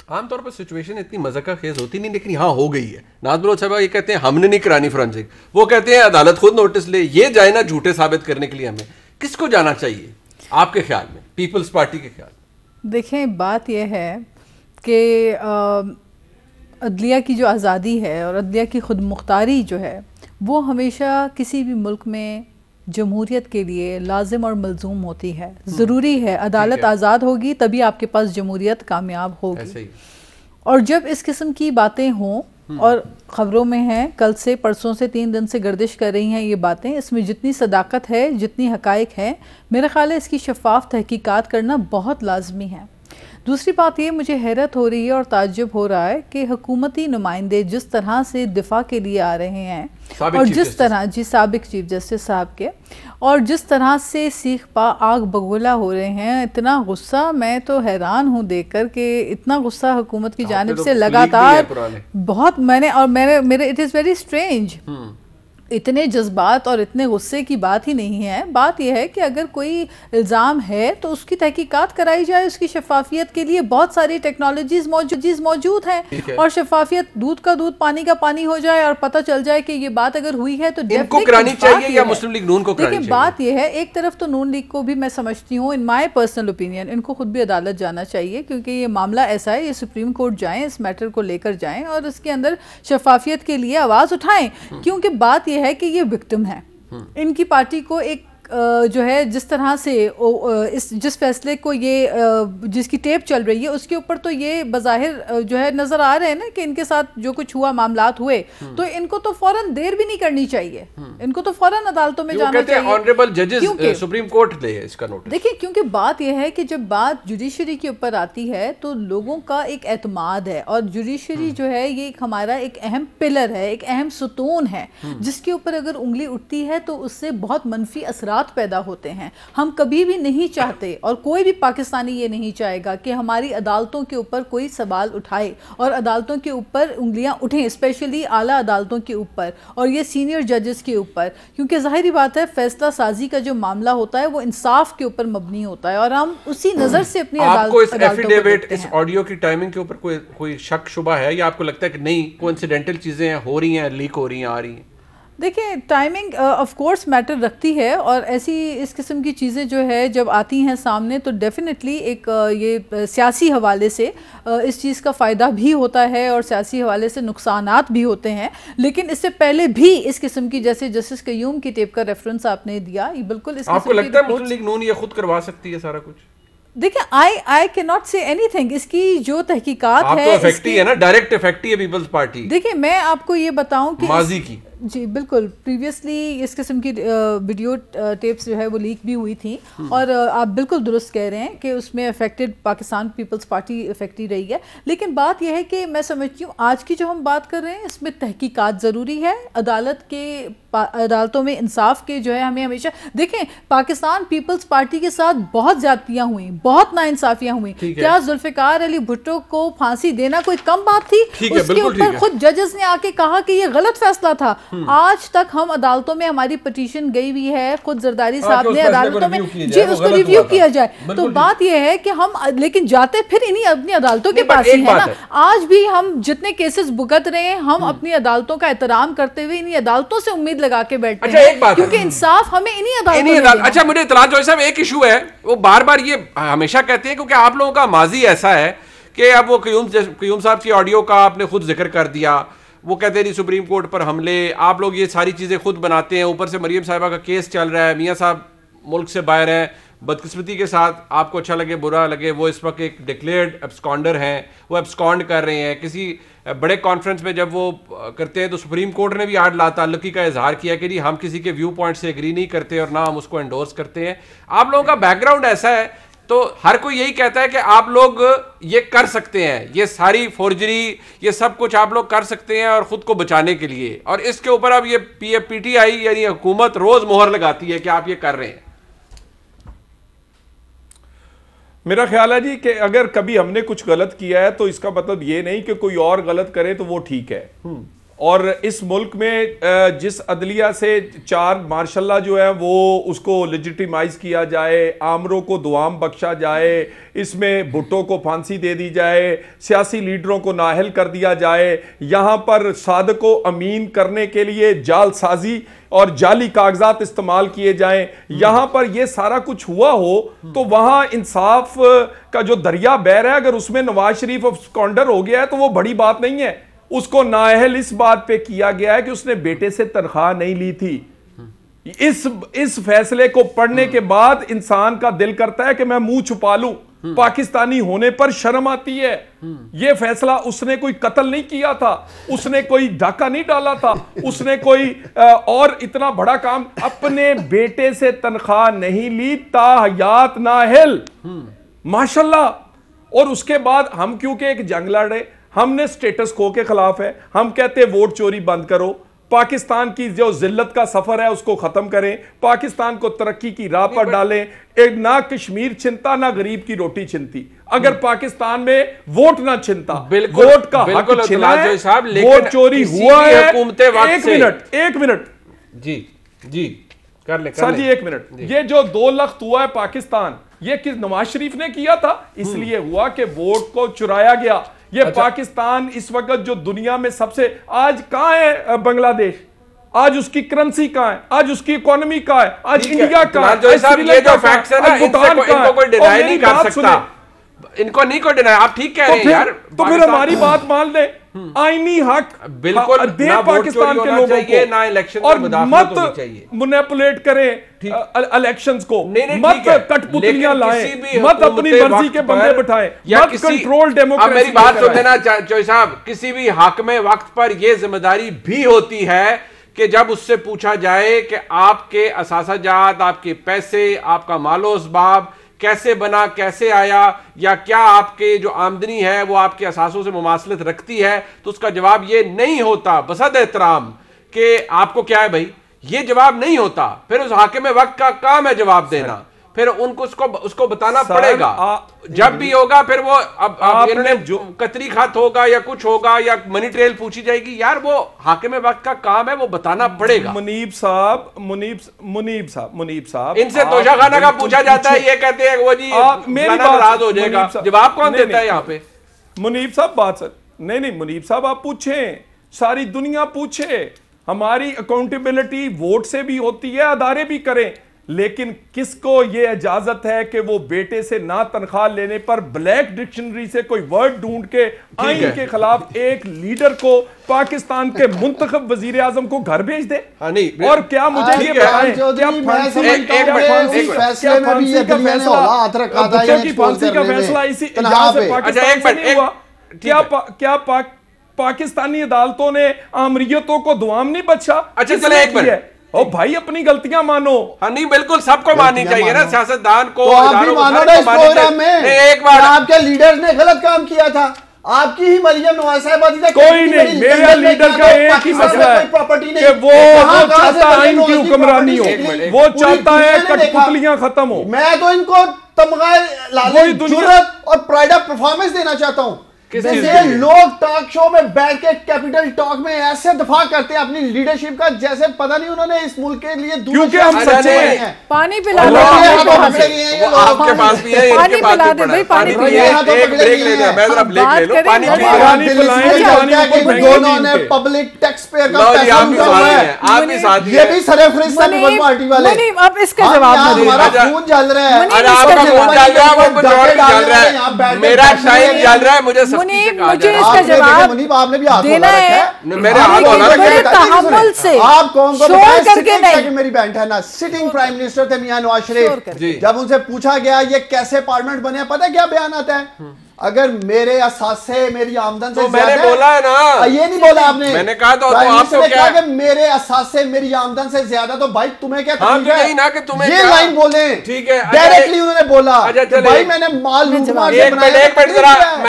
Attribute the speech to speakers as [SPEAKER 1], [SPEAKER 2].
[SPEAKER 1] عام طور پر سچویشن اتنی مذاقہ خیز ہوتی نہیں، لیکن یہاں ہو گئی ہے. ناز بلوچ صاحب یہ کہتے ہیں ہم نے نہیں کرانی فورنسک، وہ کہتے ہیں عدالت خود نوٹس لے. یہ جائے نا جھوٹے ثابت کرنے کے لیے ہمیں کس کو جانا چاہیے آپ کے خیال میں، پیپلز پارٹی کے خیال میں؟
[SPEAKER 2] دیکھیں بات یہ ہے کہ عدلیہ کی جو آزادی ہے اور عدلیہ کی خود مختاری جو ہے وہ ہمیشہ کسی بھی ملک میں جمہوریت کے لیے لازم اور ملزوم ہوتی ہے. ضروری ہے عدالت آزاد ہوگی تبھی آپ کے پاس جمہوریت کامیاب ہوگی. اور جب اس قسم کی باتیں ہوں، اور خبروں میں ہیں کل سے پرسوں سے 3 دن سے گردش کر رہی ہیں یہ باتیں، اس میں جتنی صداقت ہے، جتنی حقائق ہیں، میرا خیال ہے اس کی شفاف تحقیقات کرنا بہت لازمی ہے. دوسری بات یہ مجھے حیرت ہو رہی ہے اور تعجب ہو رہا ہے کہ حکومتی نمائندے جس طرح سے دفاع کے لیے آ رہے ہیں اور جس طرح سابق چیف جسٹس صاحب کے، اور جس طرح سے سیخ پا آگ بگولا ہو رہے ہیں، اتنا غصہ، میں تو حیران ہوں دیکھ کر کہ اتنا غصہ حکومت کی جانب سے لگاتار بہت میرے اٹ از ویری اسٹرینج. اتنے جذبات اور اتنے غصے کی بات ہی نہیں ہے. بات یہ ہے کہ اگر کوئی الزام ہے تو اس کی تحقیقات کرائی جائے. اس کی شفافیت کے لیے بہت ساری ٹیکنالوجیز موجود ہیں، اور شفافیت، دودھ کا دودھ پانی کا پانی ہو جائے اور پتہ چل جائے کہ یہ بات اگر ہوئی ہے تو
[SPEAKER 1] ان کو کرانی چاہیے یا مسلم لیگ نون کو کرانی چاہیے.
[SPEAKER 2] لیکن بات یہ ہے ایک طرف تو نون لیگ کو بھی میں سمجھتی ہوں، ان مائی پرسنل اوپینین، ان کو خود بھی عدالت جانا چاہیے کیونکہ یہ معاملہ ایسا ہے، یہ سپریم کورٹ جائیں، اس میٹر کو لے کر جائیں اور اس کے اندر شفافیت کے لیے آواز اٹھائیں. کیونکہ بات یہ ہے کہ یہ وکٹم ہے. ان کی پارٹی کو ایک جو ہے جس طرح سے جس فیصلے کو یہ جس کی ٹیپ چل رہی ہے اس کے اوپر تو یہ بظاہر جو ہے نظر آ رہے ہیں نا کہ ان کے ساتھ جو کچھ ہوا، معاملات ہوئے، تو ان کو تو فوراً دیر بھی نہیں کرنی چاہیے. ان کو تو فوراً عدالتوں میں جانا چاہیے.
[SPEAKER 1] آنریبل ججز سپریم کورٹ لے اس کا نوٹس.
[SPEAKER 2] دیکھیں کیونکہ بات یہ ہے کہ جب بات جوڈیشری کے اوپر آتی ہے تو لوگوں کا ایک اعتماد ہے، اور جوڈیشری جو ہے یہ ہمارا ایک اہم پلر ہے، ایک اہم ستون ہے جس کے اوپر اگر انگلی اٹھتی ہے تو اس سے بہت منفی اثرات پیدا ہوتے ہیں. ہم کبھی بھی نہیں چاہتے اور کوئی بھی پاکستانی یہ نہیں چاہے گا کہ ہماری عدالتوں کے اوپر کوئی سوال اٹھائے اور عدالتوں کے اوپر انگلیاں اٹھیں، اسپیشلی اعلیٰ عدالتوں کے اوپر اور یہ سینئر ججز کے اوپر. کیونکہ ظاہری بات ہے فیصلہ سازی کا جو معاملہ ہوتا ہے وہ انصاف کے اوپر مبنی ہوتا ہے، اور ہم اسی نظر سے اپنی
[SPEAKER 1] عدالتوں کو دیکھتے ہیں. آپ کو اس ایفیڈیوٹ، اس آڈیو کی ٹائمنگ کے اوپر کوئی شک شبہ ہے یا آپ کو لگتا ہے کہ نہیں کوئنسیڈنٹل چیزیں ہو رہی ہیں، لیک ہو رہی ہیں، آ رہی ہیں؟
[SPEAKER 2] دیکھیں ٹائمنگ آف کورس میٹر رکھتی ہے، اور ایسی اس قسم کی چیزیں جو ہے جب آتی ہیں سامنے تو ڈیفینیٹلی ایک یہ سیاسی حوالے سے اس چیز کا فائدہ بھی ہوتا ہے اور سیاسی حوالے سے نقصانات بھی ہوتے ہیں. لیکن اس سے پہلے بھی اس قسم کی، جیسے جسٹس قیوم کی ٹیپ کا ریفرنس آپ نے دیا، یہ بالکل اس
[SPEAKER 1] آپ کو لگتا ہے مسلم لیگ نون یہ خود کروا سکتی ہے سارا کچھ؟
[SPEAKER 2] دیکھیں آئی کی ناٹ سے اینی تھنگ. اس کی جو تحقیقات ہے،
[SPEAKER 1] آپ تو افیکٹی ہے نا، ڈائریکٹ افیکٹی ہے پیپلز پارٹی.
[SPEAKER 2] دیکھیں میں آپ کو یہ بتاؤں کہ
[SPEAKER 1] ماضی کی،
[SPEAKER 2] جی بالکل، پریویسلی اس قسم کی ویڈیو ٹیپس جو ہے وہ لیک بھی ہوئی تھیں، اور آپ بالکل درست کہہ رہے ہیں کہ اس میں افیکٹڈ پاکستان پیپلز پارٹی افیکٹی رہی ہے. لیکن بات یہ ہے کہ میں سمجھتی ہوں آج کی جو ہم بات کر رہے ہیں اس میں تحقیقات ضروری ہے. عدالتوں میں انصاف کے جو ہے ہمیں ہمیشہ دیکھیں، پاکستان پیپلز پارٹی کے ساتھ بہت زیادتیاں ہوئیں، بہت ناانصافیاں ہوئیں. کیا ذوالفقار علی بھٹو کو پھانسی دینا کوئی کم بات تھی؟ اس کے اوپر خود ججز نے آ کے کہا کہ یہ غلط فیصلہ تھا. آج تک ہم عدالتوں میں، ہماری پٹیشن گئی ہوئی ہے، خود زرداری صاحب نے عدالتوں میں جی اس کو ریویو کیا جائے. تو بات یہ ہے کہ ہم لیکن جاتے پھر انہی اپنی عدالتوں کے پاس ہی ہے نا. آج بھی ہم جتنے کیسز بھگت رہے ہیں ہم اپنی عدالتوں کا احترام کرتے ہوئے انہی عدالتوں سے امید لگا کے بیٹھتے ہیں، کیونکہ انصاف ہمیں انہی عدالتوں میں.
[SPEAKER 1] اچھا مجھے اطلاع جو صاحب ایک ایشو ہے، وہ بار بار یہ ہمیشہ کہتے ہیں کیونکہ آپ لوگوں کا ماضی ایسا ہے کہ اب وہ قیوم صاحب کی آڈیو کا آپ نے خود ذکر کر دیا، وہ کہتے ہیں جی سپریم کورٹ پر حملے، آپ لوگ یہ ساری چیزیں خود بناتے ہیں. اوپر سے مریم صاحبہ کا کیس چل رہا ہے، میاں صاحب ملک سے باہر ہیں. بدقسمتی کے ساتھ آپ کو اچھا لگے برا لگے وہ اس وقت ایک ڈکلیئرڈ ایبسکانڈر ہیں، وہ ایبسکانڈ کر رہے ہیں. کسی بڑے کانفرنس میں جب وہ کرتے ہیں تو سپریم کورٹ نے بھی آج لا تعلقی کا اظہار کیا کہ جی ہم کسی کے ویو پوائنٹ سے ایگری نہیں کرتے اور نہ ہم اس کو انڈورس کرتے ہیں. آپ لوگوں کا بیک گراؤنڈ ایسا ہے تو ہر کوئی یہی کہتا ہے کہ آپ لوگ یہ کر سکتے ہیں، یہ ساری فورجری، یہ سب کچھ آپ لوگ کر سکتے ہیں اور خود کو بچانے کے لیے. اور اس کے اوپر اب یہ پی ٹی آئی یعنی حکومت روز مہر لگاتی ہے کہ آپ یہ کر رہے ہیں.
[SPEAKER 3] میرا خیال ہے جی کہ اگر کبھی ہم نے کچھ غلط کیا ہے تو اس کا مطلب یہ نہیں کہ کوئی اور غلط کرے تو وہ ٹھیک ہے. اور اس ملک میں جس عدلیہ سے 4 مارشاللہ جو ہے وہ اس کو لیجیٹیمائز کیا جائے، آمروں کو دوام بخشا جائے، اس میں بھٹو کو پھانسی دے دی جائے، سیاسی لیڈروں کو نااہل کر دیا جائے، یہاں پر صادق و امین کرنے کے لیے جعل سازی اور جعلی کاغذات استعمال کیے جائیں، یہاں پر یہ سارا کچھ ہوا ہو تو وہاں انصاف کا جو دریا بہہ رہا ہے، اگر اس میں نواز شریف ابسکانڈر ہو گیا ہے تو وہ بڑی بات نہیں ہے. اس کو نااہل اس بات پہ کیا گیا ہے کہ اس نے بیٹے سے تنخواہ نہیں لی تھی. اس فیصلے کو پڑھنے کے بعد انسان کا دل کرتا ہے کہ میں منہ چھپا لوں. پاکستانی ہونے پر شرم آتی ہے. یہ فیصلہ اس نے کوئی قتل نہیں کیا تھا، اس نے کوئی ڈاکہ نہیں ڈالا تھا، اس نے کوئی اور اتنا بڑا کام، اپنے بیٹے سے تنخواہ نہیں لی، تاحیات نااہل ماشاءاللہ. اور اس کے بعد ہم کیونکہ ایک جنگ لڑے، ہم نے سٹیٹس کو کے خلاف ہے، ہم کہتے ہیں ووٹ چوری بند کرو، پاکستان کی جو ذلت کا سفر ہے اس کو ختم کریں، پاکستان کو ترقی کی راہ پر ڈالیں. نہ کشمیر چھنتا نہ غریب کی روٹی چھنتی اگر پاکستان میں ووٹ نہ چھنتا. ووٹ کا حق چھنا ہے، ووٹ چوری ہوا ہے. ایک منٹ
[SPEAKER 1] جی کر لیں
[SPEAKER 3] سر جی، 1 منٹ. یہ جو 2 لخت ہوا ہے پاکستان، یہ کس نواز شریف نے کیا تھا؟ اس لیے ہوا کہ ووٹ کو چرایا گیا. یہ پاکستان اس وقت جو دنیا میں سب سے، آج کہاں ہے بنگلہ دیش؟ آج اس کی کرنسی کہاں ہے؟ آج اس کی اکانومی کہاں ہے؟ آج انڈیا کہاں ہے؟
[SPEAKER 1] یہ جو فیکٹس ہیں نا، ان کو کوئی ڈینائی نہیں کر سکتا، ان کو نہیں کوئی ڈینائی. آپ ٹھیک کہہ رہے ہیں یار،
[SPEAKER 3] تو پھر ہماری بات مان لیں. آئینی حق
[SPEAKER 1] بالکل
[SPEAKER 3] دے پاکستان کے لوگوں کو، اور مت منیپولیٹ کریں الیکشنز کو، مت کٹ پتلیاں لائیں، مت اپنی مرضی کے بندے بٹھائیں، مت کنٹرول ڈیموکریسی.
[SPEAKER 1] میری بات سن لینا چوئی صاحب، کسی بھی حاکم وقت پر یہ ذمہ داری بھی ہوتی ہے کہ جب اس سے پوچھا جائے کہ آپ کے اثاثہ جات، آپ کے پیسے، آپ کا مال و اسباب کیسے بنا، کیسے آیا، یا کیا آپ کے جو آمدنی ہے وہ آپ کے اثاثوں سے مماثلت رکھتی ہے، تو اس کا جواب یہ نہیں ہوتا بصد احترام کہ آپ کو کیا ہے بھائی. یہ جواب نہیں ہوتا. پھر اس حاکم وقت کا کام ہے جواب دینا، پھر ان کو اس کو بتانا پڑے گا. جب بھی ہوگا پھر وہ انہوں نے قطری خط ہوگا یا کچھ ہوگا یا منی ٹریل پوچھی جائے گی، یار وہ حاکم وقت کا کام ہے، وہ بتانا پڑے گا.
[SPEAKER 3] منیب صاحب
[SPEAKER 1] ان سے توشہ خانہ کا پوچھا جاتا ہے، یہ کہتے ہیں وہ جی ناراض ہو جائے گا. جواب کون دیتا ہے یہاں پہ؟
[SPEAKER 3] منیب صاحب بات سر نہیں منیب صاحب آپ پوچھیں، ساری دنیا پوچھے. ہماری اکاؤنٹیبلٹی ووٹ سے بھی ہوتی ہے، ادارے بھی کریں، لیکن کس کو یہ اجازت ہے کہ وہ بیٹے سے نہ تنخواہ لینے پر بلیک ڈکشنری سے کوئی ورڈ ڈھونڈ کے آئین کے خلاف ایک لیڈر کو، پاکستان کے منتخب وزیر اعظم کو گھر بھیج دے؟ اور کیا مجھے یہ بتائیں پھانسی کا فیصلہ اسی یہاں سے پاکستان سے نہیں ہوا؟ کیا پاکستانی عدالتوں نے آمریتوں کو دوام نہیں بچا؟
[SPEAKER 1] اچھا چلے ایک منٹ،
[SPEAKER 3] او بھائی اپنی غلطیاں مانو.
[SPEAKER 1] ہاں نہیں بالکل سب کو ماننی چاہیے نا، سیاستدان کو.
[SPEAKER 4] تو آپ بھی مانو نا اس پروگرام میں
[SPEAKER 1] ایک بار
[SPEAKER 4] آپ کے لیڈرز نے غلط کام کیا تھا. آپ کی ہی مریم نواز صاحبہ تھی.
[SPEAKER 3] کوئی نہیں، میرے لیڈر کا ایک ہی مسئلہ ہے کہ وہ چاہتا ہے آئین کی حکمرانی ہو، وہ چاہتا ہے کٹ پتلیاں ختم ہو.
[SPEAKER 4] میں تو ان کو تمغہ جرأت اور پرائڈ آف پرفارمنس دینا چاہتا ہوں. جیسے لوگ ٹاک شو میں بیٹھ کے کیپٹل ٹاک میں ایسے دفاع کرتے ہیں اپنی لیڈرشپ کا جیسے پتہ نہیں انہوں نے اس ملک کے لیے
[SPEAKER 3] کیونکہ ہم سچے ہیں.
[SPEAKER 2] پانی پلا دو،
[SPEAKER 1] آپ کے پاس بھی ہے، ان کے پاس بھی پڑا ہے. پانی ایک بریک لے لیں، میں ذرا بریک لے لوں. پانی
[SPEAKER 4] دونوں نے پبلک ٹیکس پیئر کا پیسہ لوٹا ہے.
[SPEAKER 1] آپ بھی ساتھ
[SPEAKER 4] یہ بھی سر فہرست ہے پیپلز پارٹی والے.
[SPEAKER 2] اب اس کا جواب نہ دیں.
[SPEAKER 4] ہمارا خون جل رہا ہے،
[SPEAKER 1] آپ کا خون جل رہا ہے، وہ کچھ اور بھی جل رہا ہے، میرا ٹائم جل رہا ہے. مجھے
[SPEAKER 2] مجھے اس کا جواب دینا ہے بڑے تحمل سے،
[SPEAKER 4] آپ قوم کو
[SPEAKER 2] شور کر کے نہیں.
[SPEAKER 4] کہ میری بہن ہے نا سٹنگ پرائم منسٹر تھے میاں نواز شریف، جب ان سے پوچھا گیا یہ کیسے پارلیمنٹ بنے، پتہ ہے کیا بیان آتا ہے؟ اگر میرے اثاثے میری آمدن سے
[SPEAKER 1] زیادہ، میں نے بولا ہے نا،
[SPEAKER 4] یہ نہیں بولا آپ نے،
[SPEAKER 1] میں نے کہا تو آپ کو کیا
[SPEAKER 4] کہ میرے اثاثے میری آمدن سے زیادہ، تو بھائی تمہیں کیا
[SPEAKER 1] تکلیف ہے؟
[SPEAKER 4] یہ لائن بولیں،
[SPEAKER 1] ٹھیک ہے،
[SPEAKER 4] ڈائریکٹلی انہوں نے بولا بھائی میں نے مال لوٹ مار کے بنایا.